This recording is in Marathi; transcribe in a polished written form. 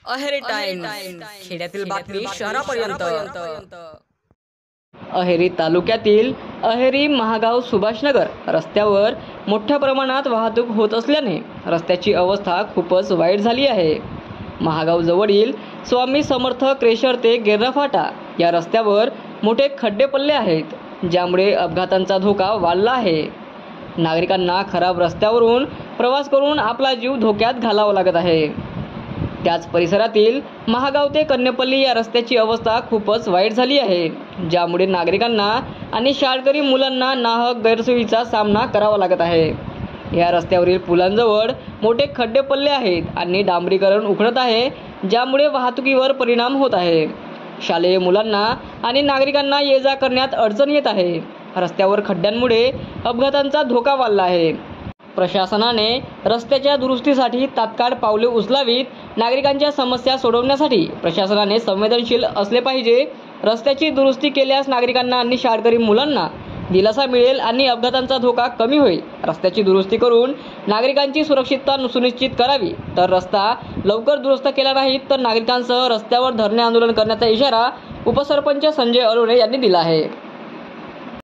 अहेरी टाइम्स, खेड्यातील बातमी शहरापर्यंत। अहेरी तालुक्यातील अहेरी महागाव सुभाषनगर रस्त्यावर मोठ्या प्रमाणात वाहतूक होत असल्याने रस्त्याची अवस्था खूपच वाईट झाली आहे। महागाव जवळील स्वामी समर्थ क्रेशर ते गिरणा फाटा या रस्त्यावर मोठे खड्डे पडले आहेत, ज्यामुळे अपघातांचा धोका वाढला आहे। नागरिकांना खराब रस्त्यावरून प्रवास करून आपला जीव धोक्यात घालावा लागत आहे। त्याच परिसरातील महागाव ते कन्नेपल्ली या रस्त्याची अवस्था खूपच वाईट झाली आहे, ज्यामुळे नागरिकांना आणि शाळकरी मुलांना नाहक गैरसोयीचा सामना करावा लागत आहे। या रस्त्यावरील पुलांजवळ मोठे खड्डे पडले आहेत आणि डांबरीकरण उखडत आहे, ज्यामुळे वाहतुकीवर परिणाम होत आहे। शालेय मुलांना आणि नागरिकांना ये-जा करण्यात अडचण येत आहे। रस्त्यावर खड्ड्यांमुळे अपघातांचा धोका वाढला आहे। प्रशासनाने रस्त्याच्या दुरुस्तीसाठी तात्काळ पावले उचलावीत। नागरिकांच्या समस्या सोडवण्यासाठी प्रशासनाने संवेदनशील असले पाहिजे। रस्त्याची दुरुस्ती केल्यास नागरिकांना आणि शाळकरी मुलांना दिलासा मिळेल आणि अपघातांचा धोका कमी होईल। रस्त्याची दुरुस्ती करून नागरिकांची सुरक्षितता सुनिश्चित करावी। तर रस्ता लवकर दुरुस्त केला नाही तर नागरिकांसह रस्त्यावर धरणे आंदोलन करण्याचा इशारा उपसरपंच संजय अलोने यांनी दिला आहे।